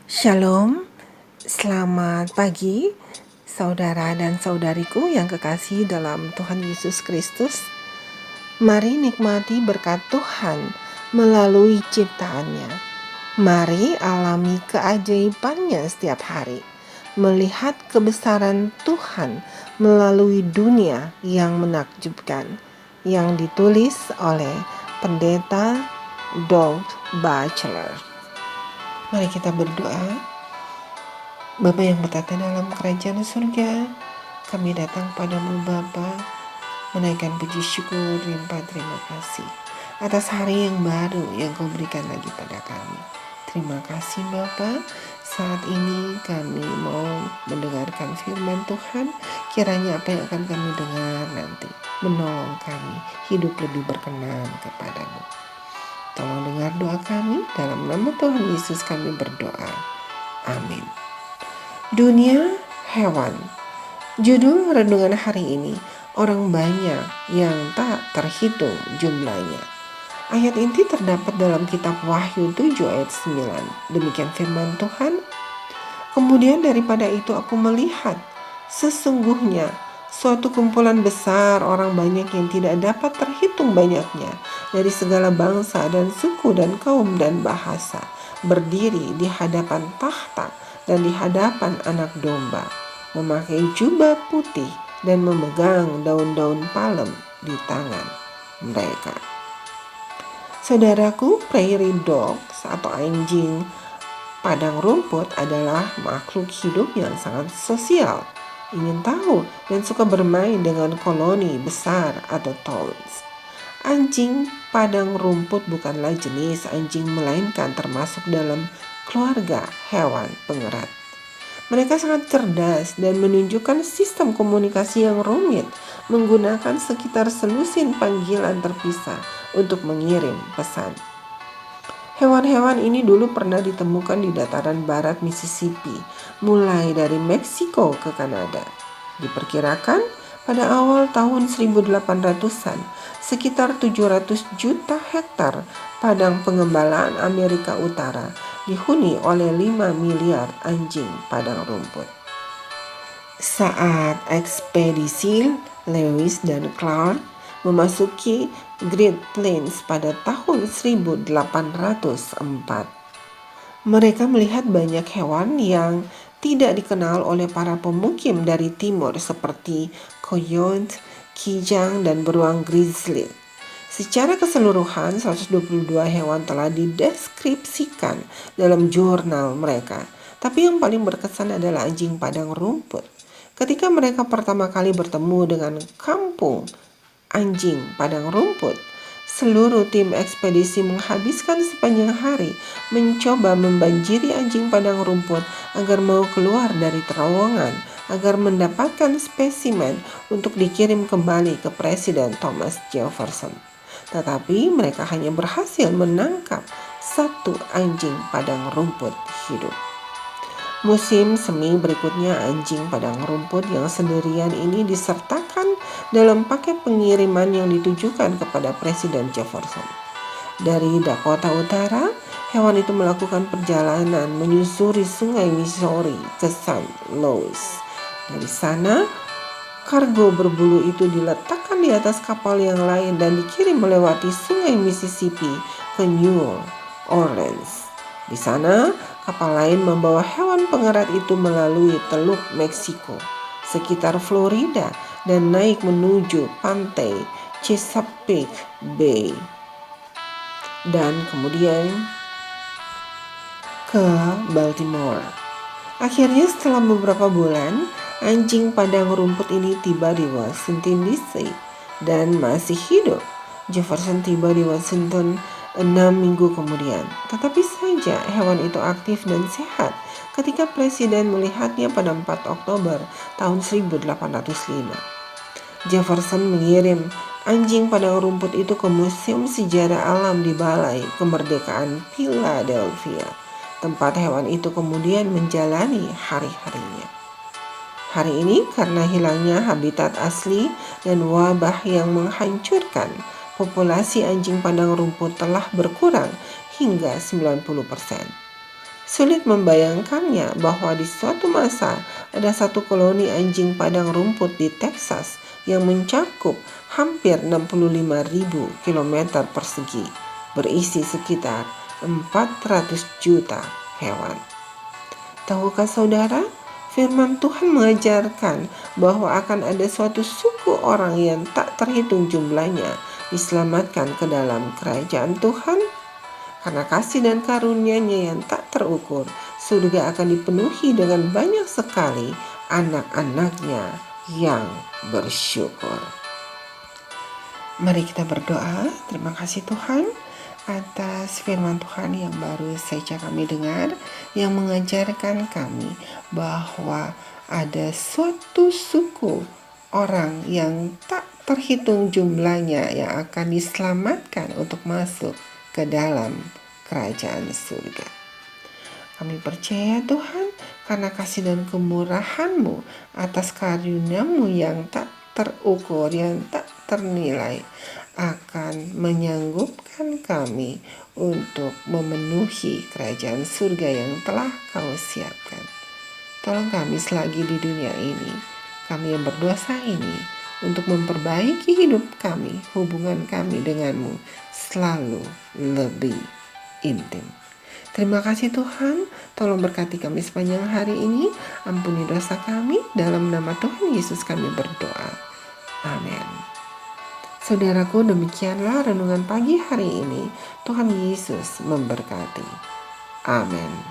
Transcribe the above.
Shalom, selamat pagi saudara dan saudariku yang kekasih dalam Tuhan Yesus Kristus. Mari nikmati berkat Tuhan melalui ciptaannya. Mari alami keajaibannya setiap hari. Melihat kebesaran Tuhan melalui dunia yang menakjubkan. Yang ditulis oleh Pendeta Doug Batchelor. Mari kita berdoa. Bapa yang bertata dalam kerajaan surga, kami datang padamu Bapa, menaikkan puji syukur limpah terima kasih atas hari yang baru yang kau berikan lagi pada kami. Terima kasih Bapa, saat ini kami mau mendengarkan firman Tuhan, kiranya apa yang akan kami dengar nanti menolong kami hidup lebih berkenan kepadamu. Tolong dengar doa kami, dalam nama Tuhan Yesus kami berdoa. Amin. Dunia hewan. Judul renungan hari ini, orang banyak yang tak terhitung jumlahnya. Ayat inti terdapat dalam kitab Wahyu 7 ayat 9. Demikian firman Tuhan. Kemudian daripada itu aku melihat, sesungguhnya suatu kumpulan besar orang banyak yang tidak dapat terhitung banyaknya, dari segala bangsa dan suku dan kaum dan bahasa, berdiri di hadapan tahta dan di hadapan anak domba, memakai jubah putih dan memegang daun-daun palem di tangan mereka. Saudaraku, prairie dogs atau anjing padang rumput adalah makhluk hidup yang sangat sosial, ingin tahu dan suka bermain dengan koloni besar atau toads. Anjing padang rumput bukanlah jenis anjing, melainkan termasuk dalam keluarga hewan pengerat. Mereka sangat cerdas dan menunjukkan sistem komunikasi yang rumit, menggunakan sekitar selusin panggilan terpisah untuk mengirim pesan. Hewan-hewan ini dulu pernah ditemukan di dataran barat Mississippi, mulai dari Meksiko ke Kanada. Diperkirakan pada awal tahun 1800-an, sekitar 700 juta hektar padang pengembalaan Amerika Utara dihuni oleh 5 miliar anjing padang rumput. Saat ekspedisi Lewis dan Clark memasuki Great Plains pada tahun 1804, mereka melihat banyak hewan yang tidak dikenal oleh para pemukim dari timur seperti coyote, kijang, dan beruang grizzly. Secara keseluruhan, 122 hewan telah dideskripsikan dalam jurnal mereka. Tapi yang paling berkesan adalah anjing padang rumput. Ketika mereka pertama kali bertemu dengan kampung anjing padang rumput, seluruh tim ekspedisi menghabiskan sepanjang hari mencoba membanjiri anjing padang rumput agar mau keluar dari terowongan, agar mendapatkan spesimen untuk dikirim kembali ke Presiden Thomas Jefferson. Tetapi mereka hanya berhasil menangkap satu anjing padang rumput hidup. Musim semi berikutnya, anjing padang rumput yang sendirian ini disertakan dalam paket pengiriman yang ditujukan kepada Presiden Jefferson. Dari Dakota Utara, hewan itu melakukan perjalanan menyusuri sungai Missouri ke St. Louis. Dari sana, kargo berbulu itu diletakkan di atas kapal yang lain dan dikirim melewati sungai Mississippi ke New Orleans. Di sana, kapal lain membawa hewan pengerat itu melalui Teluk Meksiko, sekitar Florida, dan naik menuju pantai Chesapeake Bay, dan kemudian ke Baltimore. Akhirnya setelah beberapa bulan, anjing padang rumput ini tiba di Washington DC dan masih hidup. Jefferson tiba di Washington 6 minggu kemudian. Tetapi saja hewan itu aktif dan sehat ketika Presiden melihatnya pada 4 Oktober tahun 1805. Jefferson mengirim anjing padang rumput itu ke Museum Sejarah Alam di Balai Kemerdekaan Philadelphia, tempat hewan itu kemudian menjalani hari-harinya. Hari ini karena hilangnya habitat asli dan wabah yang menghancurkan, populasi anjing padang rumput telah berkurang hingga 90%. Sulit membayangkannya bahwa di suatu masa ada satu koloni anjing padang rumput di Texas yang mencakup hampir 65.000 km persegi, berisi sekitar 400 juta hewan. Tahukah saudara, firman Tuhan mengajarkan bahwa akan ada suatu suku orang yang tak terhitung jumlahnya diselamatkan ke dalam kerajaan Tuhan? Karena kasih dan karunia-Nya yang tak terukur, surga akan dipenuhi dengan banyak sekali anak-anak-Nya yang bersyukur. Mari kita berdoa. Terima kasih Tuhan atas firman Tuhan yang baru saja kami dengar, yang mengajarkan kami bahwa ada suatu suku orang yang tak terhitung jumlahnya yang akan diselamatkan untuk masuk ke dalam kerajaan surga. Kami percaya Tuhan, karena kasih dan kemurahan-Mu atas karunia-Mu yang tak terukur, yang tak ternilai, akan menyanggupkan kami untuk memenuhi kerajaan surga yang telah Kau siapkan. Tolong kami selagi di dunia ini, kami yang berdosa ini, untuk memperbaiki hidup kami, hubungan kami denganmu selalu lebih intim. Terima kasih Tuhan, tolong berkati kami sepanjang hari ini, ampuni dosa kami, dalam nama Tuhan Yesus kami berdoa. Amin. Saudaraku, demikianlah renungan pagi hari ini. Tuhan Yesus memberkati. Amin.